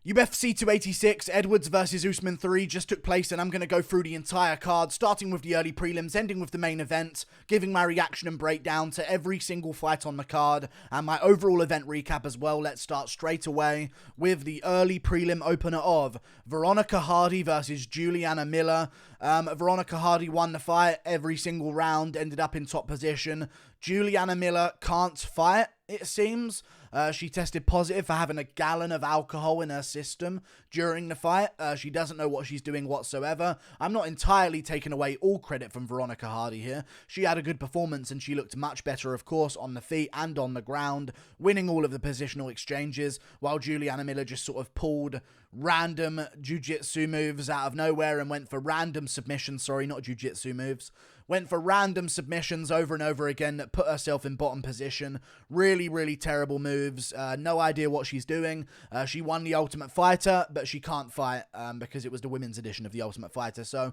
UFC 286, Edwards versus Usman 3 just took place, and I'm going to go through the entire card, starting with the early prelims, ending with the main event, giving my reaction and breakdown to every single fight on the card, and my overall event recap as well. Let's start straight away with the early prelim opener of Veronica Hardy versus Juliana Miller. Veronica Hardy won the fight every single round, ended up in top position. Juliana Miller can't fight, it seems. She tested positive for having a gallon of alcohol in her system during the fight. She doesn't know what she's doing whatsoever. I'm not entirely taking away all credit from Veronica Hardy here. She had a good performance and she looked much better, of course, on the feet and on the ground, winning all of the positional exchanges, while Juliana Miller just sort of pulled random jiu-jitsu moves out of nowhere and went for random submissions. Sorry, not jiu-jitsu moves. Went for random submissions over and over again that put herself in bottom position. Really, really terrible moves. No idea what she's doing. She won the Ultimate Fighter, but she can't fight because it was the women's edition of the Ultimate Fighter. So,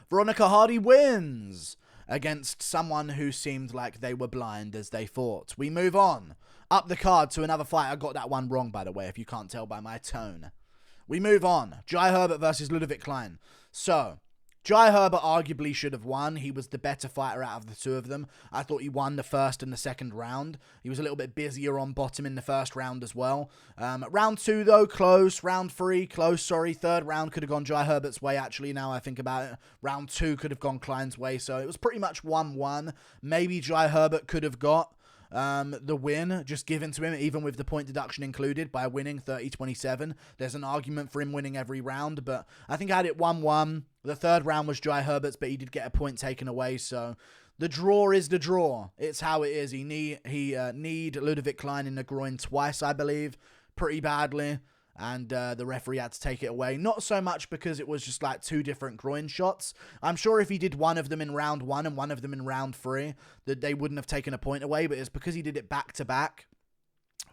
Veronica Hardy wins against someone who seemed like they were blind as they thought. We move on up the card to another fight. I got that one wrong, by the way, if you can't tell by my tone. We move on. Jai Herbert versus Ludovit Klein. So, Jai Herbert arguably should have won. He was the better fighter out of the two of them. I thought he won the first and the second round. He was a little bit busier on bottom in the first round as well. Round 2, though, close. Round 3, close, sorry. Third round could have gone Jai Herbert's way, actually, now I think about it. Round 2 could have gone Klein's way, so it was pretty much 1-1. Maybe Jai Herbert could have got the win just given to him, even with the point deduction included, by winning 30-27. There's an argument for him winning every round, but I think I had it 1-1. The third round was Jai Herbert's, but he did get a point taken away, so the draw is the draw. It's how it is. He need Ludovit Klein in the groin twice, I believe, pretty badly, and the referee had to take it away. Not so much because it was just like two different groin shots. I'm sure if he did one of them in round 1 and one of them in round 3, that they wouldn't have taken a point away, but it's because he did it back to back,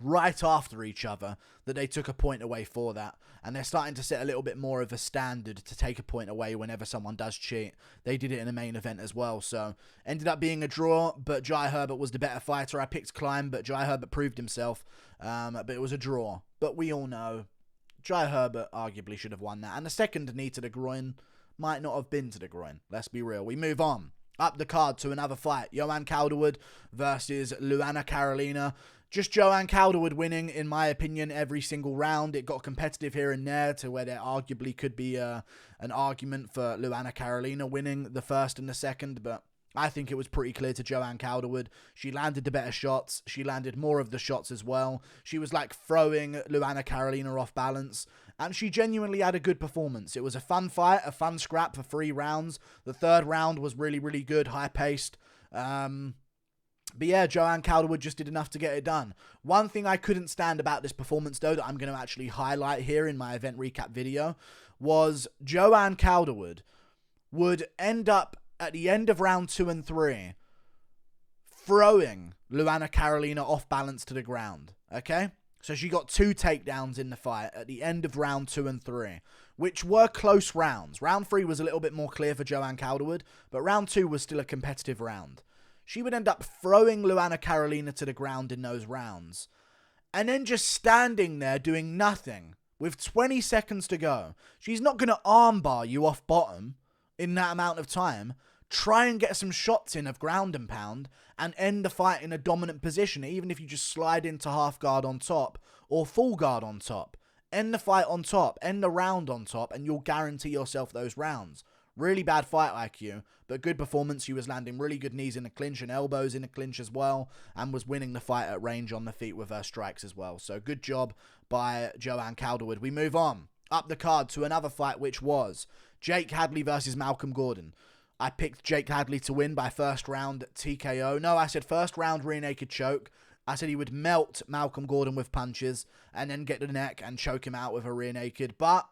right after each other, that they took a point away for that. And they're starting to set a little bit more of a standard to take a point away whenever someone does cheat. They did it in the main event as well, so ended up being a draw, but Jai Herbert was the better fighter. I picked Klein, but Jai Herbert proved himself, but it was a draw. But we all know Jai Herbert arguably should have won that, and the second knee to the groin might not have been to the groin. Let's be real. We move on up the card to another fight. Joanne Calderwood versus Luana Carolina. Just Joanne Calderwood winning, in my opinion, every single round. It got competitive here and there to where there arguably could be an argument for Luana Carolina winning the first and the second, but I think it was pretty clear to Joanne Calderwood. She landed the better shots. She landed more of the shots as well. She was like throwing Luana Carolina off balance, and she genuinely had a good performance. It was a fun fight, a fun scrap for 3 rounds. The third round was really, really good, high-paced. But yeah, Joanne Calderwood just did enough to get it done. One thing I couldn't stand about this performance, though, that I'm going to actually highlight here in my event recap video, was Joanne Calderwood would end up at the end of round 2 and 3 throwing Luana Carolina off balance to the ground, okay? So she got 2 takedowns in the fight at the end of round 2 and 3, which were close rounds. Round 3 was a little bit more clear for Joanne Calderwood, but round 2 was still a competitive round. She would end up throwing Luana Carolina to the ground in those rounds, and then just standing there doing nothing with 20 seconds to go. She's not going to armbar you off bottom in that amount of time. Try and get some shots in of ground and pound and end the fight in a dominant position, even if you just slide into half guard on top or full guard on top. End the fight on top, end the round on top, and you'll guarantee yourself those rounds. Really bad fight IQ, but good performance. She was landing really good knees in the clinch and elbows in the clinch as well, and was winning the fight at range on the feet with her strikes as well. So good job by Joanne Calderwood. We move on up the card to another fight, which was Jake Hadley versus Malcolm Gordon. I picked Jake Hadley to win by first round TKO. No, I said first round rear naked choke. I said he would melt Malcolm Gordon with punches and then get the neck and choke him out with a rear naked, but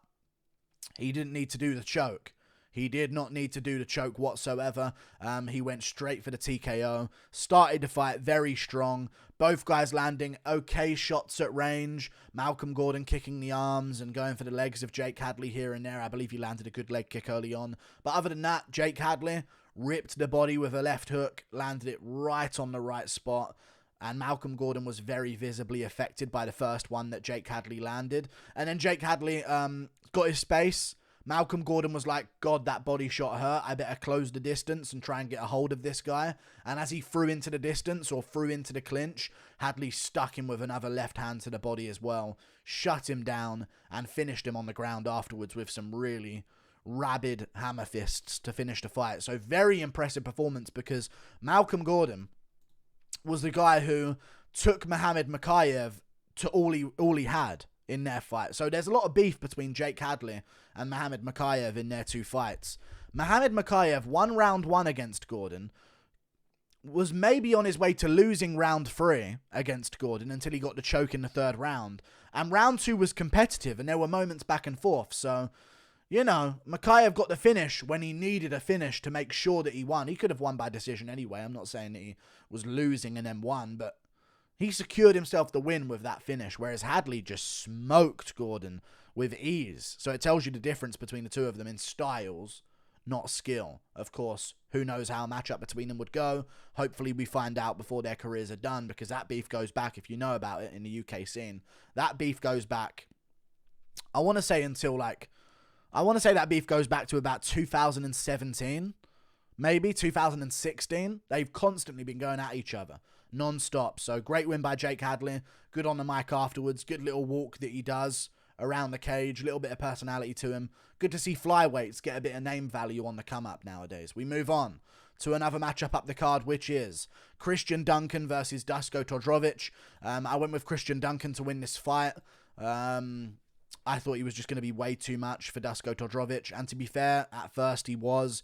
he didn't need to do the choke. He did not need to do the choke whatsoever. He went straight for the TKO. Started the fight very strong. Both guys landing okay shots at range. Malcolm Gordon kicking the arms and going for the legs of Jake Hadley here and there. I believe he landed a good leg kick early on. But other than that, Jake Hadley ripped the body with a left hook. Landed it right on the right spot. And Malcolm Gordon was very visibly affected by the first one that Jake Hadley landed. And then Jake Hadley got his space. Malcolm Gordon was like, God, that body shot hurt. I better close the distance and try and get a hold of this guy. And as he threw into the distance or threw into the clinch, Hadley stuck him with another left hand to the body as well, shut him down, and finished him on the ground afterwards with some really rabid hammer fists to finish the fight. So very impressive performance, because Malcolm Gordon was the guy who took Mohamed Mokaev to all he had in their fight. So there's a lot of beef between Jake Hadley and Mohamed Mokaev in their two fights. Mohamed Mokaev won round 1 against Gordon, was maybe on his way to losing round 3 against Gordon until he got the choke in the 3rd round. And round 2 was competitive, and there were moments back and forth. So, you know, Mokaev got the finish when he needed a finish to make sure that he won. He could have won by decision anyway. I'm not saying that he was losing and then won, but he secured himself the win with that finish, whereas Hadley just smoked Gordon with ease. So it tells you the difference between the two of them in styles, not skill. Of course, who knows how a matchup between them would go. Hopefully we find out before their careers are done, because that beef goes back, if you know about it in the UK scene, that beef goes back, I want to say that beef goes back to about 2017, maybe 2016. They've constantly been going at each other non-stop. So great win by Jake Hadley. Good on the mic afterwards. Good little walk that he does around the cage. A little bit of personality to him. Good to see flyweights get a bit of name value on the come up nowadays. We move on to another matchup up the card, which is Christian Duncan versus Dusko Todorovic. I went with Christian Duncan to win this fight. I thought he was just going to be way too much for Dusko Todorovic. And to be fair, at first he was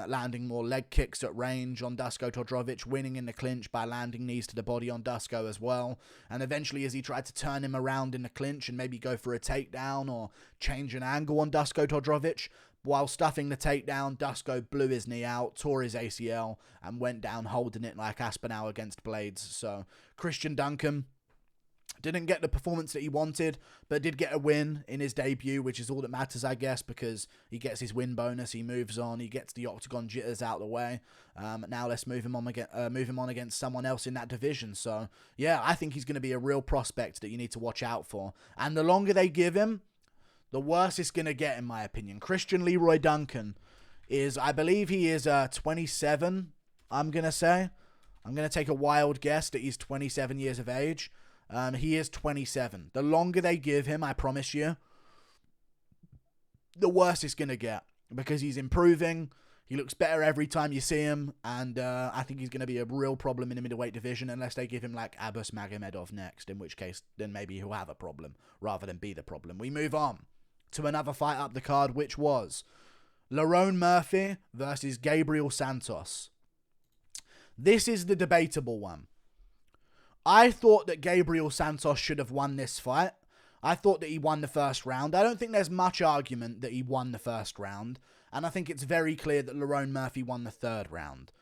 landing more leg kicks at range on Dusko Todorovic, winning in the clinch by landing knees to the body on Dusko as well. And eventually, as he tried to turn him around in the clinch and maybe go for a takedown or change an angle on Dusko Todorovic, while stuffing the takedown, Dusko blew his knee out, tore his ACL, and went down holding it like Aspinall against Blades. So Christian Duncan didn't get the performance that he wanted, but did get a win in his debut, which is all that matters, I guess, because he gets his win bonus, he moves on, he gets the octagon jitters out of the way. Now let's move him on against someone else in that division. So, yeah, I think he's going to be a real prospect that you need to watch out for. And the longer they give him, the worse it's going to get, in my opinion. Christian Leroy Duncan is, I believe he is 27, I'm going to say. I'm going to take a wild guess that he's 27 years of age. He is 27. The longer they give him, I promise you, the worse it's going to get, because he's improving. He looks better every time you see him, and I think he's going to be a real problem in the middleweight division, unless they give him like Abbas Magomedov next, in which case then maybe he'll have a problem rather than be the problem. We move on to another fight up the card, which was Lerone Murphy versus Gabriel Santos. This is the debatable one. I thought that Gabriel Santos should have won this fight. I thought that he won the first round. I don't think there's much argument that he won the first round. And I think it's very clear that Lerone Murphy won the 3rd round.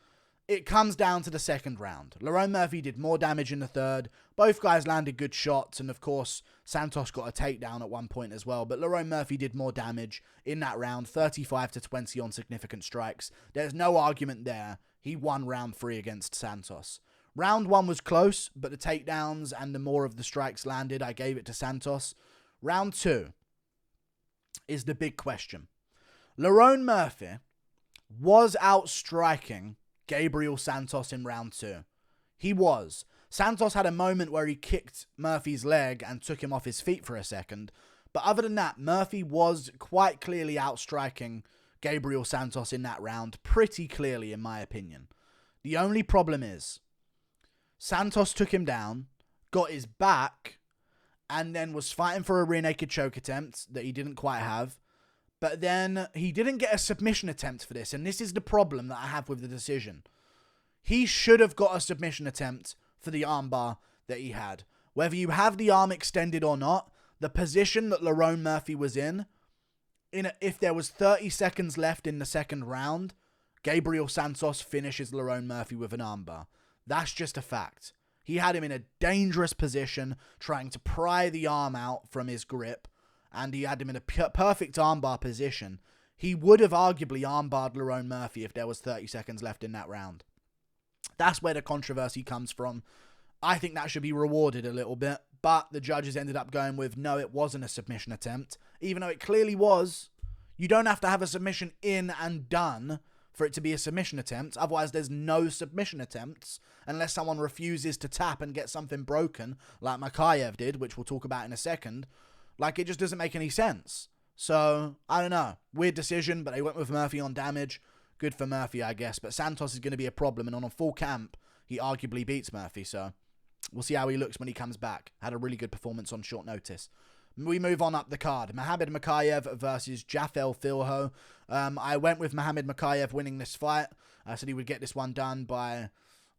It comes down to the 2nd round. Lerone Murphy did more damage in the 3rd. Both guys landed good shots. And of course, Santos got a takedown at one point as well. But Lerone Murphy did more damage in that round. 35-20 on significant strikes. There's no argument there. He won round 3 against Santos. Round 1 was close, but the takedowns and the more of the strikes landed, I gave it to Santos. Round 2 is the big question. Lerone Murphy was outstriking Gabriel Santos in round 2. He was. Santos had a moment where he kicked Murphy's leg and took him off his feet for a second. But other than that, Murphy was quite clearly outstriking Gabriel Santos in that round. Pretty clearly, in my opinion. The only problem is Santos took him down, got his back, and then was fighting for a rear naked choke attempt that he didn't quite have. But then he didn't get a submission attempt for this, and this is the problem that I have with the decision. He should have got a submission attempt for the armbar that he had. Whether you have the arm extended or not, the position that Lerone Murphy was if there was 30 seconds left in the 2nd round, Gabriel Santos finishes Lerone Murphy with an armbar. That's just a fact. He had him in a dangerous position, trying to pry the arm out from his grip, and he had him in a perfect armbar position. He would have arguably armbarred Lerone Murphy if there was 30 seconds left in that round. That's where the controversy comes from. I think that should be rewarded a little bit. But the judges ended up going with, no, it wasn't a submission attempt. Even though it clearly was. You don't have to have a submission in and done for it to be a submission attempt. Otherwise, there's no submission attempts unless someone refuses to tap and get something broken, like Mokaev did, which we'll talk about in a second. Like, it just doesn't make any sense. So, I don't know. Weird decision, but they went with Murphy on damage. Good for Murphy, I guess. But Santos is going to be a problem, and on a full camp, he arguably beats Murphy. So, we'll see how he looks when he comes back. Had a really good performance on short notice. We move on up the card. Mohamed Mokaev versus Jafel Filho. I went with Mohamed Mokaev winning this fight. I said he would get this one done by,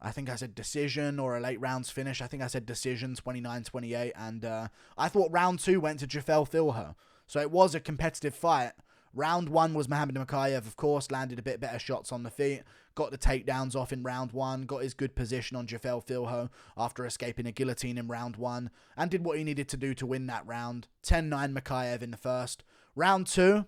I think I said decision or a late rounds finish. I think I said decision, 29-28. And I thought round 2 went to Jafel Filho. So it was a competitive fight. Round 1 was Mohamed Mokaev, of course, landed a bit better shots on the feet. Got the takedowns off in round 1, got his good position on Jafel Filho after escaping a guillotine in round 1, and did what he needed to do to win that round. 10-9 Mokaev in the first. Round 2,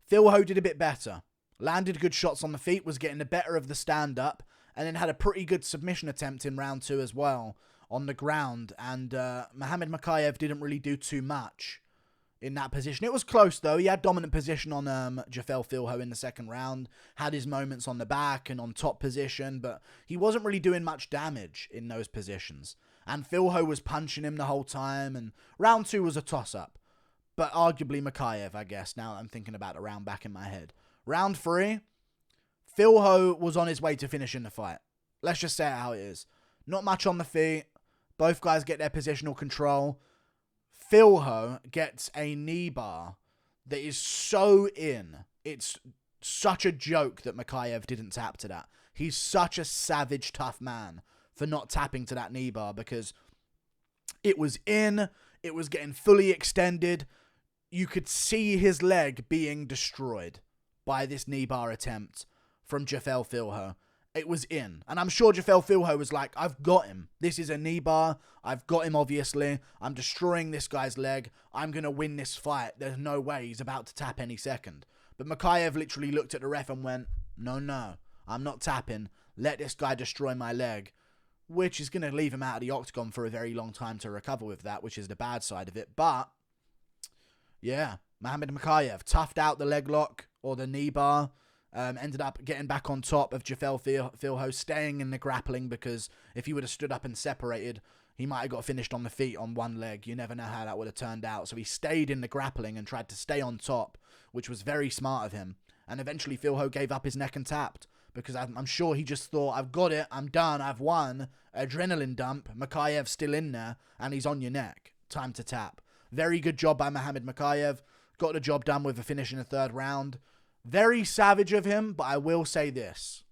Filho did a bit better. Landed good shots on the feet, was getting the better of the stand-up, and then had a pretty good submission attempt in round 2 as well on the ground. And Mohamed Mokaev didn't really do too much in that position. It was close, though. He had dominant position on Jafel Filho in the second round. Had his moments on the back and on top position, but he wasn't really doing much damage in those positions. And Filho was punching him the whole time, and round 2 was a toss-up. But arguably Mokaev, I guess, now that I'm thinking about the round back in my head. Round 3, Filho was on his way to finishing the fight. Let's just say it how it is. Not much on the feet. Both guys get their positional control. Filho gets a knee bar that is so in. It's such a joke that Mokaev didn't tap to that. He's such a savage, tough man for not tapping to that knee bar because it was in. It was getting fully extended. You could see his leg being destroyed by this knee bar attempt from Jafel Filho. It was in. And I'm sure Jafel Filho was like, I've got him. This is a knee bar. I've got him, obviously. I'm destroying this guy's leg. I'm going to win this fight. There's no way he's about to tap any second. But Mokaev literally looked at the ref and went, no, I'm not tapping. Let this guy destroy my leg. Which is going to leave him out of the octagon for a very long time to recover with that, which is the bad side of it. But, yeah, Mohamed Mokaev toughed out the leg lock or the knee bar. Ended up getting back on top of Jafel Filho, staying in the grappling because if he would have stood up and separated, he might have got finished on the feet on one leg. You never know how that would have turned out. So he stayed in the grappling and tried to stay on top, which was very smart of him. And eventually Filho gave up his neck and tapped because I'm sure he just thought, I've got it, I'm done, I've won. Adrenaline dump, Mokaev's still in there, and he's on your neck. Time to tap. Very good job by Mohamed Mokaev. Got the job done with a finish in the third round. Very savage of him, but I will say this.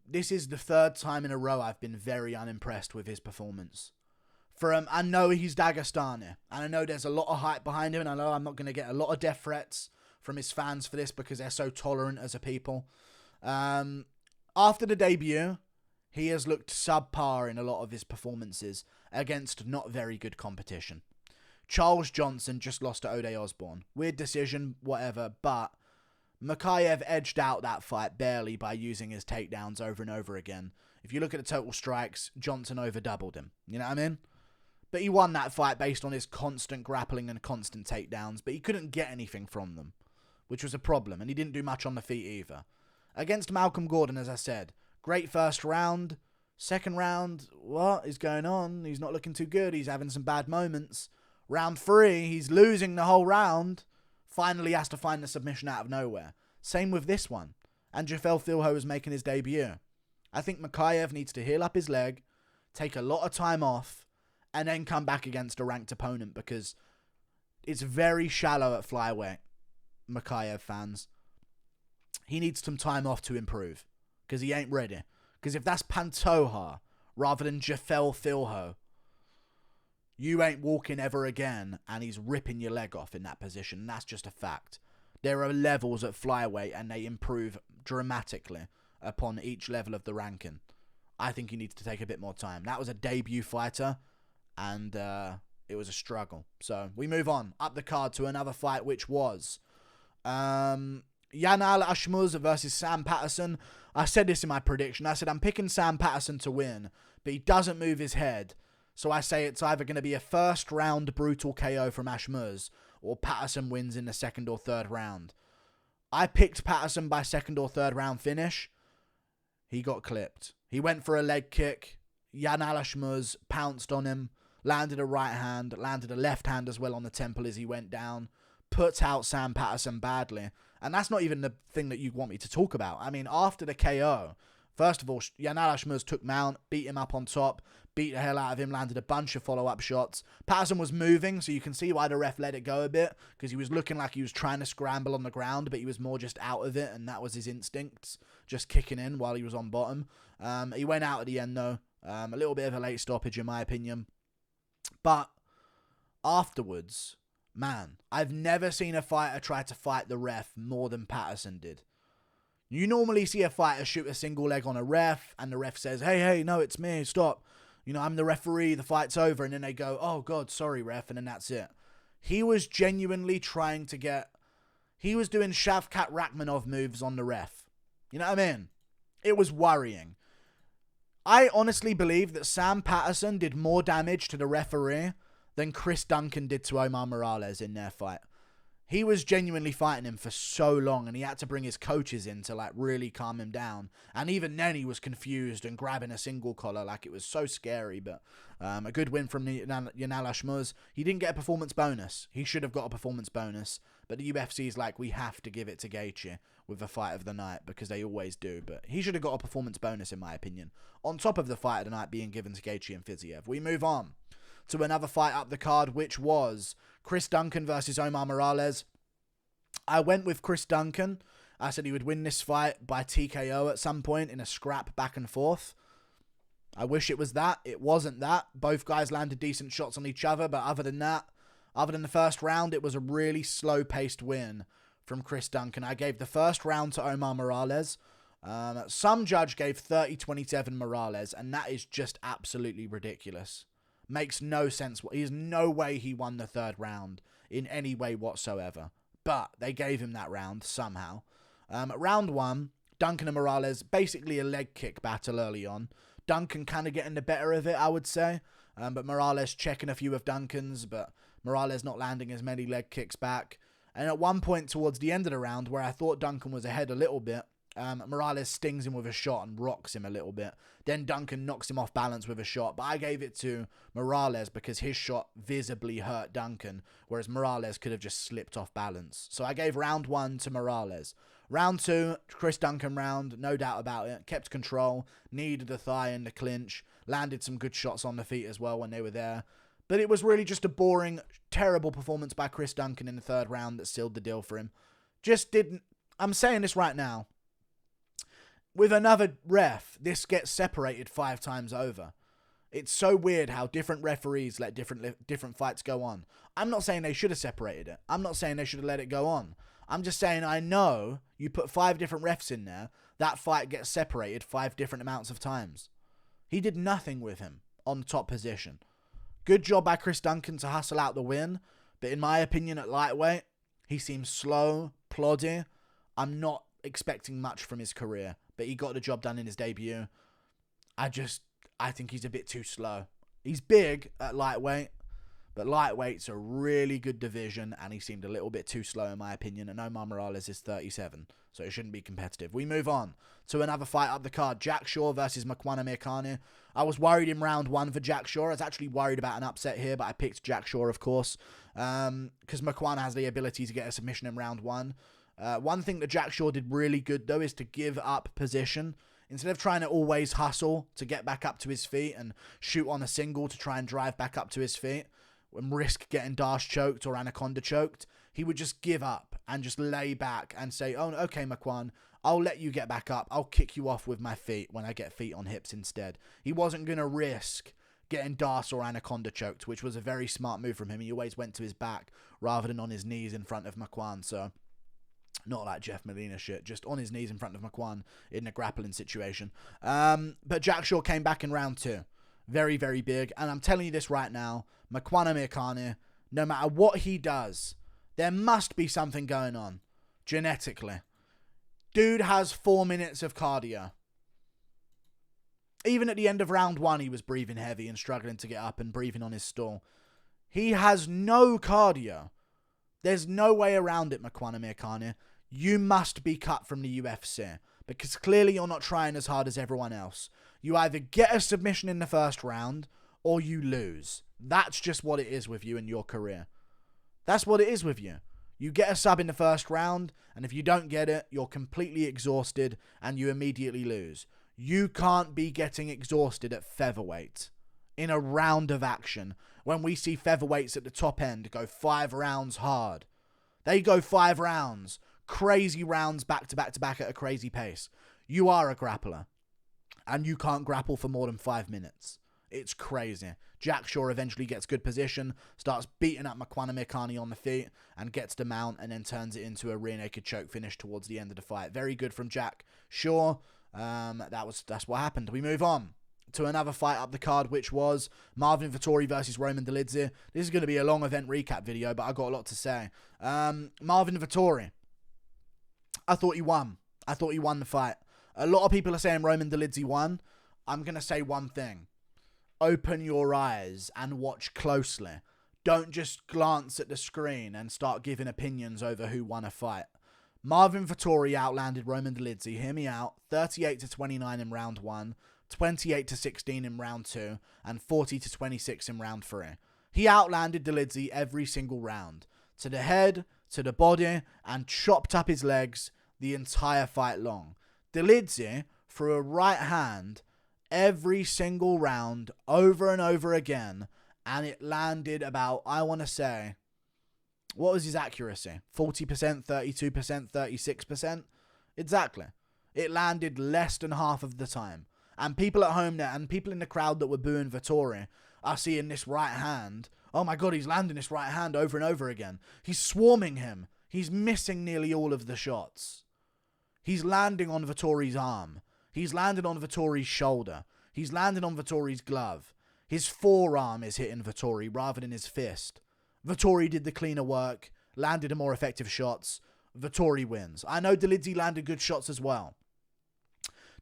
This is the third time in a row I've been very unimpressed with his performance. I know he's Dagestani, and I know there's a lot of hype behind him, and I know I'm not going to get a lot of death threats from his fans for this because they're so tolerant as a people. After the debut, he has looked subpar in a lot of his performances against not very good competition. Charles Johnson just lost to Ode Osborne. Weird decision, whatever, but Mokaev edged out that fight barely by using his takedowns over and over again. If you look at the total strikes, Johnson over-doubled him. You know what I mean? But he won that fight based on his constant grappling and constant takedowns, but he couldn't get anything from them, which was a problem, and he didn't do much on the feet either. Against Malcolm Gordon, as I said, great first round. Second round, what is going on? He's not looking too good. He's having some bad moments. Round 3, he's losing the whole round. Finally has to find the submission out of nowhere. Same with this one. And Jafel Filho is making his debut. I think Mokaev needs to heal up his leg, take a lot of time off, and then come back against a ranked opponent because it's very shallow at flyweight, Mokaev fans. He needs some time off to improve because he ain't ready. Because if that's Pantoja rather than Jafel Filho, you ain't walking ever again, and he's ripping your leg off in that position. That's just a fact. There are levels at flyweight, and they improve dramatically upon each level of the ranking. I think he needs to take a bit more time. That was a debut fighter, and it was a struggle. So we move on up the card to another fight, which was Yanal Ashmouz versus Sam Patterson. I said this in my prediction. I said I'm picking Sam Patterson to win, but he doesn't move his head. So I say it's either going to be a first round brutal KO from Ashmouz, or Patterson wins in the second or third round. I picked Patterson by second or third round finish. He got clipped. He went for a leg kick. Yanal Ashmouz pounced on him, landed a right hand, landed a left hand as well on the temple as he went down, put out Sam Patterson badly. And that's not even the thing that you want me to talk about. I mean, after the KO, first of all, Yanal Ashmouz took mount, beat him up on top, beat the hell out of him, landed a bunch of follow-up shots. Patterson was moving, so you can see why the ref let it go a bit, because he was looking like he was trying to scramble on the ground, but he was more just out of it, and that was his instincts, just kicking in while he was on bottom. He went out at the end, though. A little bit of a late stoppage, in my opinion. But afterwards, man, I've never seen a fighter try to fight the ref more than Patterson did. You normally see a fighter shoot a single leg on a ref, and the ref says, hey, no, it's me, stop. You know, I'm the referee, the fight's over. And then they go, oh, God, sorry, ref, and then that's it. He was genuinely trying to get... He was doing Shavkat Rakhmonov moves on the ref. You know what I mean? It was worrying. I honestly believe that Sam Patterson did more damage to the referee than Chris Duncan did to Omar Morales in their fight. He was genuinely fighting him for so long, and he had to bring his coaches in to, like, really calm him down. And even then, he was confused and grabbing a single collar. Like, it was so scary, but a good win from Yanal Ashmouz. He didn't get a performance bonus. He should have got a performance bonus. But the UFC's like, we have to give it to Gaethje with the fight of the night, because they always do. But he should have got a performance bonus, in my opinion, on top of the fight of the night being given to Gaethje and Fiziev. We move on to another fight up the card, which was Chris Duncan versus Omar Morales. I went with Chris Duncan. I said he would win this fight by TKO at some point in a scrap back and forth. I wish it was that. It wasn't that. Both guys landed decent shots on each other, but other than that, other than the first round, it was a really slow-paced win from Chris Duncan. I gave the first round to Omar Morales. Some judge gave 30-27 Morales, and that is just absolutely ridiculous. Makes no sense. There's no way he won the third round in any way whatsoever. But they gave him that round somehow. Round one, Duncan and Morales, basically a leg kick battle early on. Duncan kind of getting the better of it, I would say. But Morales checking a few of Duncan's, but Morales not landing as many leg kicks back. And at one point towards the end of the round, where I thought Duncan was ahead a little bit, Morales stings him with a shot and rocks him a little bit. Then Duncan knocks him off balance with a shot, but I gave it to Morales because his shot visibly hurt Duncan, whereas Morales could have just slipped off balance. So I gave round one to Morales. Round two, Chris Duncan round, no doubt about it. Kept control, needed the thigh in the clinch, landed some good shots on the feet as well when they were there. But it was really just a boring, terrible performance by Chris Duncan in the third round that sealed the deal for him. Just didn't... I'm saying this right now. With another ref, this gets separated 5 times over. It's so weird how different referees let different fights go on. I'm not saying they should have separated it. I'm not saying they should have let it go on. I'm just saying I know you put 5 different refs in there, that fight gets separated 5 different amounts of times. He did nothing with him on the top position. Good job by Chris Duncan to hustle out the win, but in my opinion at lightweight, he seems slow, ploddy. I'm not expecting much from his career, but he got the job done in his debut. I think he's a bit too slow. He's big at lightweight, but lightweight's a really good division, and he seemed a little bit too slow in my opinion, and Omar Morales is 37, so it shouldn't be competitive. We move on to another fight up the card, Jack Shaw versus Makwan Amirkhani. I was worried in round one for Jack Shaw. I was actually worried about an upset here, but I picked Jack Shaw, of course, because Makwan has the ability to get a submission in round one. One thing that Jack Shaw did really good, though, is to give up position. Instead of trying to always hustle to get back up to his feet and shoot on a single to try and drive back up to his feet and risk getting Dash choked or Anaconda choked, he would just give up and just lay back and say, oh, okay, Makwan, I'll let you get back up. I'll kick you off with my feet when I get feet on hips instead. He wasn't going to risk getting Das or Anaconda choked, which was a very smart move from him. He always went to his back rather than on his knees in front of Makwan, so... Not like Jeff Molina shit, just on his knees in front of Makwan in a grappling situation. But Jack Shaw came back in round two. Very, very big. And I'm telling you this right now, Makwan Amirkhani, no matter what he does, there must be something going on genetically. Dude has 4 minutes of cardio. Even at the end of round 1, he was breathing heavy and struggling to get up and breathing on his stool. He has no cardio. There's no way around it, Makwan Amirkhani. You must be cut from the UFC because clearly you're not trying as hard as everyone else. You either get a submission in the first round or you lose. That's just what it is with you in your career. That's what it is with you. You get a sub in the first round, and if you don't get it, you're completely exhausted and you immediately lose. You can't be getting exhausted at featherweight in a round of action when we see featherweights at the top end go 5 rounds hard. They go 5 rounds, crazy rounds back to back to back at a crazy pace. You are a grappler, and you can't grapple for more than 5 minutes. It's crazy. Jack Shaw eventually gets good position, starts beating up Makwan Amirkhani on the feet, and gets the mount, and then turns it into a rear naked choke finish towards the end of the fight. Very good from Jack Shaw. That's what happened. We move on to another fight up the card, which was Marvin Vettori versus Roman Dolidze. This is going to be a long event recap video, but I got a lot to say. Marvin Vettori, I thought he won. I thought he won the fight. A lot of people are saying Roman Dolidze won. I'm going to say one thing. Open your eyes and watch closely. Don't just glance at the screen and start giving opinions over who won a fight. Marvin Vettori outlanded Roman Dolidze, hear me out, 38-29 in round 1, 28-16 in round 2, and 40-26 in round 3. He outlanded Dolidze every single round, to the head, to the body, and chopped up his legs the entire fight long. Dolidze threw a right hand every single round, over and over again, and it landed about, I want to say, what was his accuracy? 40%, 32%, 36%? Exactly. It landed less than half of the time. And people at home there, and people in the crowd that were booing Vettori, are seeing this right hand. Oh my God, he's landing this right hand over and over again. He's swarming him. He's missing nearly all of the shots. He's landing on Vettori's arm. He's landed on Vettori's shoulder. He's landed on Vettori's glove. His forearm is hitting Vettori rather than his fist. Vettori did the cleaner work, landed the more effective shots. Vettori wins. I know Dolidze landed good shots as well.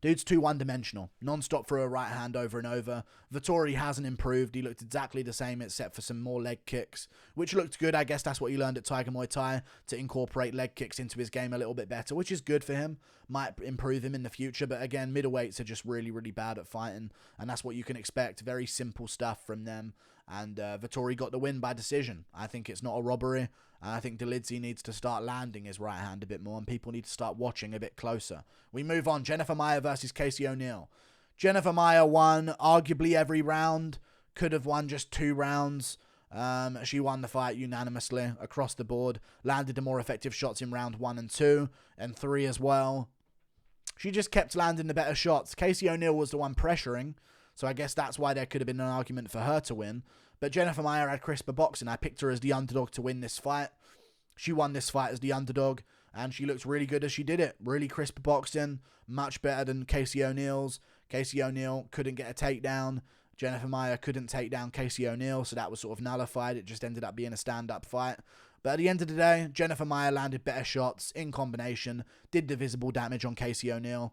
Dude's too one-dimensional. Non-stop through a right hand over and over. Vettori hasn't improved. He looked exactly the same except for some more leg kicks, which looked good. I guess that's what he learned at Tiger Muay Thai, to incorporate leg kicks into his game a little bit better, which is good for him. Might improve him in the future, but again, middleweights are just really, really bad at fighting, and that's what you can expect. Very simple stuff from them, and Vettori got the win by decision. I think it's not a robbery. I think Dolidze needs to start landing his right hand a bit more, and people need to start watching a bit closer. We move on. Jennifer Maia versus Casey O'Neill. Jennifer Maia won arguably every round. Could have won just 2 rounds. She won the fight unanimously across the board. Landed the more effective shots in round 1 and 2, and 3 as well. She just kept landing the better shots. Casey O'Neill was the one pressuring, so I guess that's why there could have been an argument for her to win. But Jennifer Maia had crisper boxing. I picked her as the underdog to win this fight. She won this fight as the underdog, and she looked really good as she did it. Really crisp boxing, much better than Casey O'Neill's. Casey O'Neill couldn't get a takedown. Jennifer Maia couldn't take down Casey O'Neill, so that was sort of nullified. It just ended up being a stand-up fight. But at the end of the day, Jennifer Maia landed better shots in combination, did the visible damage on Casey O'Neill.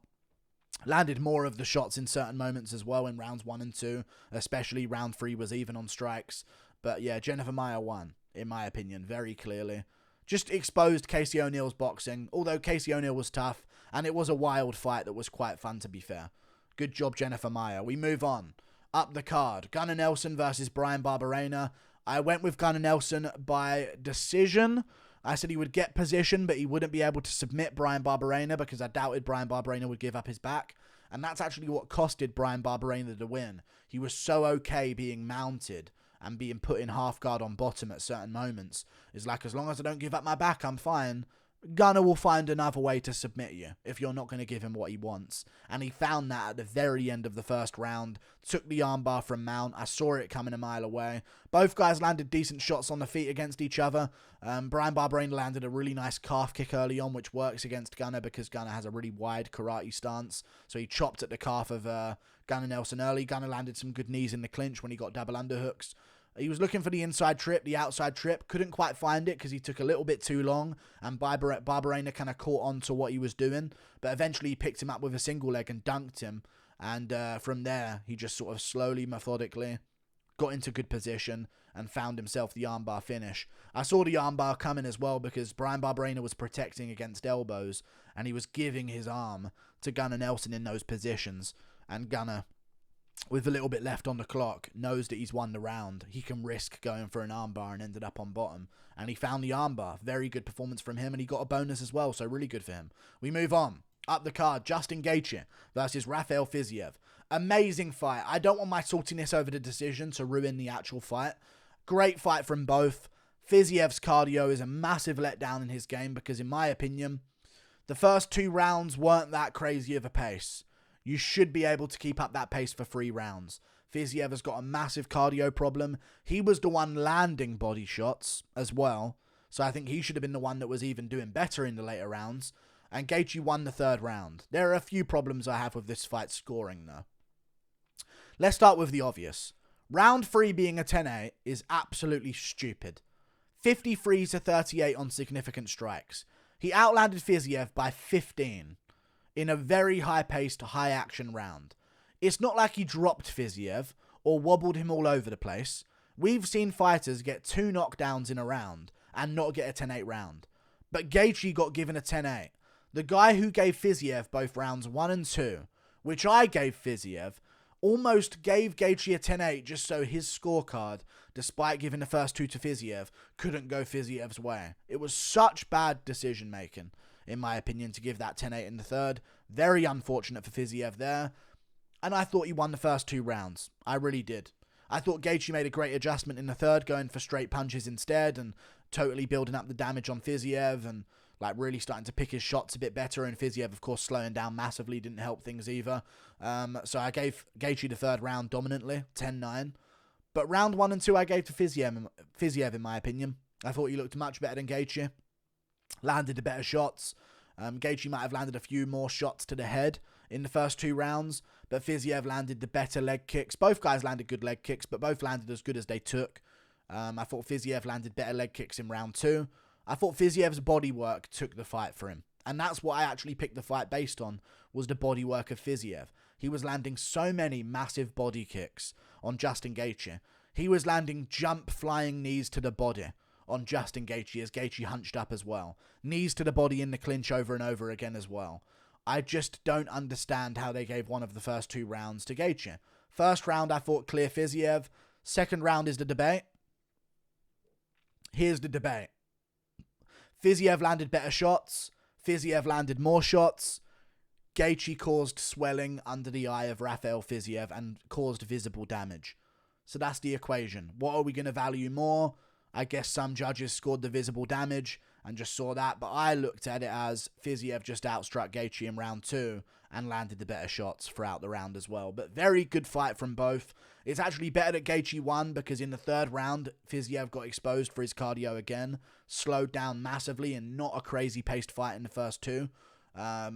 Landed more of the shots in certain moments as well in rounds 1 and 2, especially round 3 was even on strikes. But yeah, Jennifer Maia won, in my opinion, very clearly. Just exposed Casey O'Neill's boxing, although Casey O'Neill was tough, and it was a wild fight that was quite fun, to be fair. Good job, Jennifer Maia. We move on. Up the card, Gunnar Nelson versus Bryan Barberena. I went with Gunnar Nelson by decision. I said he would get position, but he wouldn't be able to submit Bryan Barberena because I doubted Bryan Barberena would give up his back. And that's actually what costed Bryan Barberena the win. He was so okay being mounted and being put in half guard on bottom at certain moments. It's like, as long as I don't give up my back, I'm fine. Gunnar will find another way to submit you if you're not going to give him what he wants. And he found that at the very end of the first round. Took the armbar from Mount. I saw it coming a mile away. Both guys landed decent shots on the feet against each other. Bryan Barberena landed a really nice calf kick early on, which works against Gunnar because Gunnar has a really wide karate stance. So he chopped at the calf of Gunnar Nelson early. Gunnar landed some good knees in the clinch when he got double underhooks. He was looking for the inside trip, the outside trip. Couldn't quite find it because he took a little bit too long. And Barberena kind of caught on to what he was doing. But eventually he picked him up with a single leg and dunked him. And from there, he just sort of slowly, methodically got into good position and found himself the armbar finish. I saw the armbar coming as well because Brian Barberena was protecting against elbows. And he was giving his arm to Gunnar Nelson in those positions. And Gunnar, with a little bit left on the clock, knows that he's won the round. He can risk going for an armbar and ended up on bottom. And he found the armbar. Very good performance from him, and he got a bonus as well, so really good for him. We move on. Up the card, Justin Gaethje versus Rafael Fiziev. Amazing fight. I don't want my saltiness over the decision to ruin the actual fight. Great fight from both. Fiziev's cardio is a massive letdown in his game because, in my opinion, the first 2 rounds weren't that crazy of a pace. You should be able to keep up that pace for 3 rounds. Fiziev has got a massive cardio problem. He was the one landing body shots as well. So I think he should have been the one that was even doing better in the later rounds. And Gaethje won the 3rd round. There are a few problems I have with this fight scoring though. Let's start with the obvious. Round 3 being a 10-8 is absolutely stupid. 53 to 38 on significant strikes. He outlanded Fiziev by 15. In a very high-paced, high-action round. It's not like he dropped Fiziev or wobbled him all over the place. We've seen fighters get 2 knockdowns in a round and not get a 10-8 round. But Gaethje got given a 10-8. The guy who gave Fiziev both rounds 1 and 2, which I gave Fiziev, almost gave Gaethje a 10-8 just so his scorecard, despite giving the first 2 to Fiziev, couldn't go Fiziev's way. It was such bad decision-making, in my opinion, to give that 10-8 in the 3rd. Very unfortunate for Fiziev there. And I thought he won the first 2 rounds. I really did. I thought Gaethje made a great adjustment in the 3rd, going for straight punches instead and totally building up the damage on Fiziev and like really starting to pick his shots a bit better. And Fiziev, of course, slowing down massively didn't help things either. So I gave Gaethje the 3rd round dominantly, 10-9. But round 1 and 2 I gave to Fiziev, in my opinion. I thought he looked much better than Gaethje. Landed the better shots. Gaethje might have landed a few more shots to the head in the first 2 rounds, but Fiziev landed the better leg kicks. Both guys landed good leg kicks, but both landed as good as they took. I thought Fiziev landed better leg kicks in round 2. I thought Fiziev's body work took the fight for him, and that's what I actually picked the fight based on, was the body work of Fiziev. He was landing so many massive body kicks on Justin Gaethje. He was landing jump flying knees to the body on Justin Gaethje as Gaethje hunched up as well. Knees to the body in the clinch over and over again as well. I just don't understand how they gave one of the first 2 rounds to Gaethje. First round I thought clear Fiziev. Second round is the debate. Here's the debate. Fiziev landed better shots. Fiziev landed more shots. Gaethje caused swelling under the eye of Rafael Fiziev and caused visible damage. So that's the equation. What are we going to value more? I guess some judges scored the visible damage and just saw that, but I looked at it as Fiziev just outstruck Gaethje in round 2 and landed the better shots throughout the round as well. But very good fight from both. It's actually better that Gaethje won because in the 3rd round, Fiziev got exposed for his cardio again, slowed down massively and not a crazy paced fight in the first 2.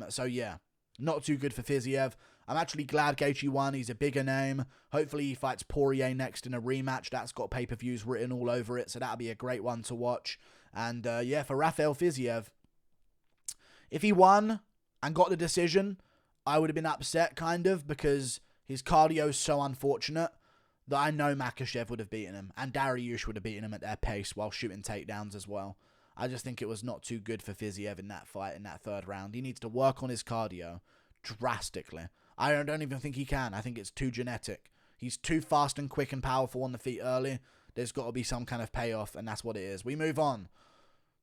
So yeah, not too good for Fiziev. I'm actually glad Gaethje won. He's a bigger name. Hopefully he fights Poirier next in a rematch. That's got pay-per-views written all over it, so that'll be a great one to watch. And yeah, for Rafael Fiziev, if he won and got the decision, I would have been upset, kind of, because his cardio is so unfortunate that I know Makhachev would have beaten him, and Dariush would have beaten him at their pace while shooting takedowns as well. I just think it was not too good for Fiziev in that fight, in that 3rd round. He needs to work on his cardio drastically. I don't even think he can. I think it's too genetic. He's too fast and quick and powerful on the feet early. There's got to be some kind of payoff, and that's what it is. We move on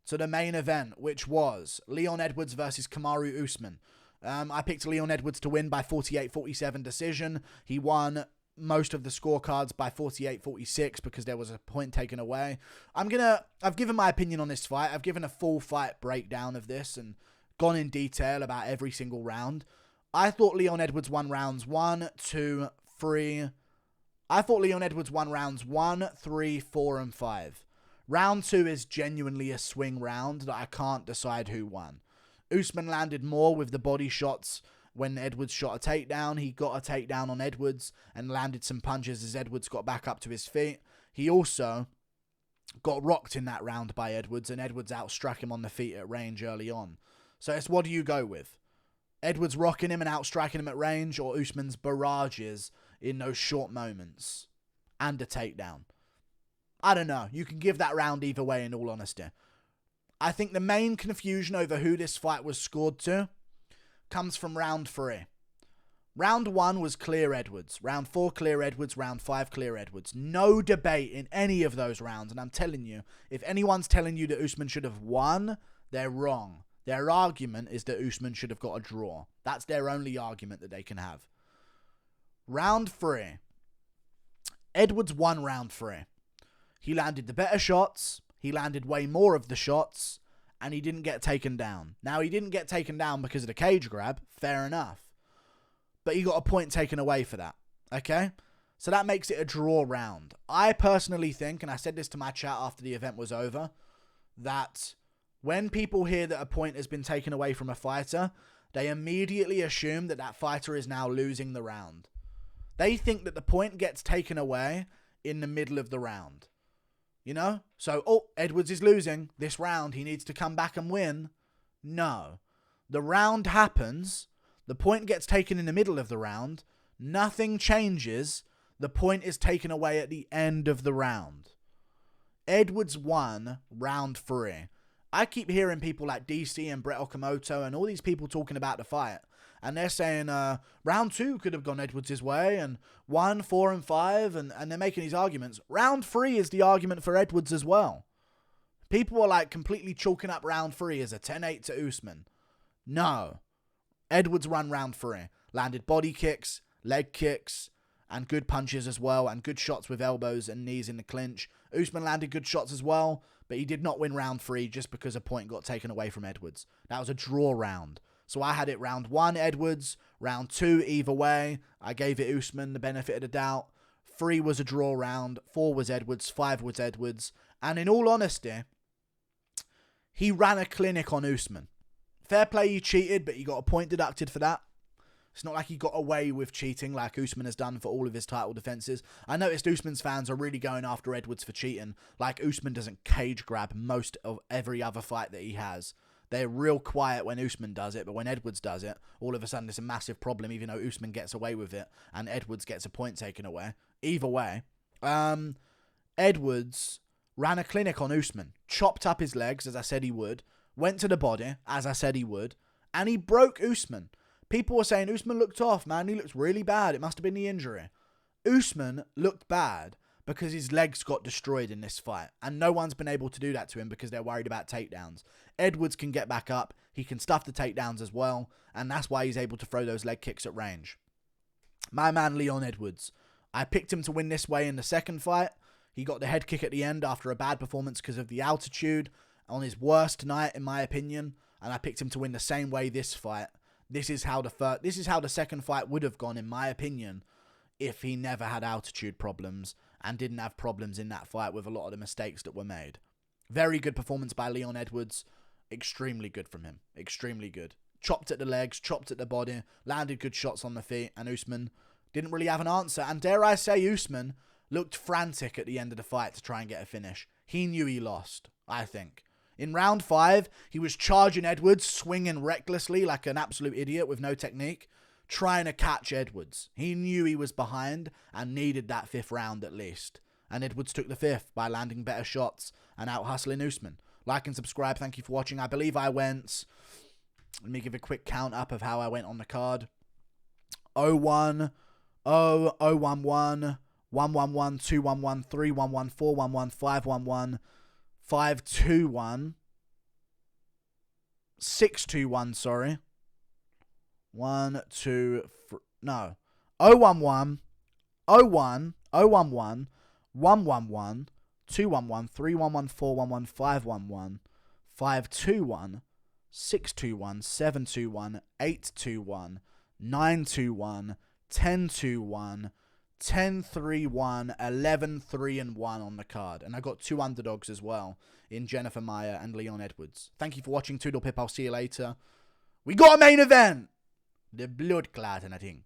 to the main event, which was Leon Edwards versus Kamaru Usman. I picked Leon Edwards to win by 48-47 decision. He won most of the scorecards by 48-46 because there was a point taken away. I've given my opinion on this fight. I've given a full fight breakdown of this and gone in detail about every single round. I thought Leon Edwards won rounds 1, 2, 3. I thought Leon Edwards won rounds 1, 3, 4, and 5. Round 2 is genuinely a swing round that I can't decide who won. Usman landed more with the body shots when Edwards shot a takedown. He got a takedown on Edwards and landed some punches as Edwards got back up to his feet. he also got rocked in that round by Edwards, and Edwards outstruck him on the feet at range early on. So it's what do you go with? Edwards rocking him and outstriking him at range, or Usman's barrages in those short moments and a takedown? I don't know. You can give that round either way, in all honesty. I think the main confusion over who this fight was scored to comes from round 3. Round 1 was clear Edwards. Round 4, clear Edwards. Round 5, clear Edwards. No debate in any of those rounds. And I'm telling you, if anyone's telling you that Usman should have won, they're wrong. Their argument is that Usman should have got a draw. That's their only argument that they can have. Round 3. Edwards won round 3. He landed the better shots. He landed way more of the shots. And he didn't get taken down. Now, he didn't get taken down because of the cage grab. Fair enough. But he got a point taken away for that. Okay? So that makes it a draw round. I personally think, and I said this to my chat after the event was over, that when people hear that a point has been taken away from a fighter, they immediately assume that that fighter is now losing the round. They think that the point gets taken away in the middle of the round. You know? So, Edwards is losing this round. He needs to come back and win. No. The round happens. The point gets taken in the middle of the round. Nothing changes. The point is taken away at the end of the round. Edwards won round 3. I keep hearing people like DC and Brett Okamoto and all these people talking about the fight. And they're saying round 2 could have gone Edwards' way, and 1, 4, and 5, and they're making these arguments. Round 3 is the argument for Edwards as well. People are like completely chalking up round 3 as a 10-8 to Usman. No. Edwards won round 3. Landed body kicks, leg kicks, and good punches as well, and good shots with elbows and knees in the clinch. Usman landed good shots as well, but he did not win round 3 just because a point got taken away from Edwards. That was a draw round. So I had it round 1 Edwards, round 2 either way. I gave it Usman the benefit of the doubt. 3 was a draw round, 4 was Edwards, 5 was Edwards. And in all honesty, he ran a clinic on Usman. Fair play, he cheated, but he got a point deducted for that. It's not like he got away with cheating like Usman has done for all of his title defenses. I noticed Usman's fans are really going after Edwards for cheating. Like Usman doesn't cage grab most of every other fight that he has. They're real quiet when Usman does it, but when Edwards does it, all of a sudden it's a massive problem, even though Usman gets away with it and Edwards gets a point taken away. Either way, Edwards ran a clinic on Usman, chopped up his legs, as I said he would, went to the body, as I said he would, and he broke Usman. People were saying, Usman looked off, man. He looks really bad. It must have been the injury. Usman looked bad because his legs got destroyed in this fight. And no one's been able to do that to him because they're worried about takedowns. Edwards can get back up. He can stuff the takedowns as well. And that's why he's able to throw those leg kicks at range. My man, Leon Edwards. I picked him to win this way in the second fight. He got the head kick at the end after a bad performance because of the altitude on his worst night, in my opinion. And I picked him to win the same way this fight. This is how the second fight would have gone, in my opinion, if he never had altitude problems and didn't have problems in that fight with a lot of the mistakes that were made. Very good performance by Leon Edwards. Extremely good from him. Extremely good. Chopped at the legs, chopped at the body, landed good shots on the feet, and Usman didn't really have an answer. And dare I say, Usman looked frantic at the end of the fight to try and get a finish. He knew he lost, I think. In round 5, he was charging Edwards, swinging recklessly like an absolute idiot with no technique, trying to catch Edwards. He knew he was behind and needed that 5th round at least. And Edwards took the 5th by landing better shots and out-hustling Usman. Like and subscribe. Thank you for watching. I believe I went... Let me give a quick count up of how I went on the card. 0-1, 0, 0-1-1, 1-1-1, 2-1-1, 3-1-1, 4-1-1, 5-1-1, 5-2-1, 6-2-1, sorry. 1, 2, no. 0-1-1, 0-1, 0-1-1, 1-1-1, 2-1-1, 3-1-1, 4-1-1, 5-1-1, 5-2-1, 6-2-1, 7-2-1, 8-2-1, 9-2-1, 10-2-1, 10-3-1, 11-3-1 on the card. And I got 2 underdogs as well in Jennifer Maia and Leon Edwards. Thank you for watching. Toodle Pip. I'll see you later. We got a main event. The blood clot and a thing.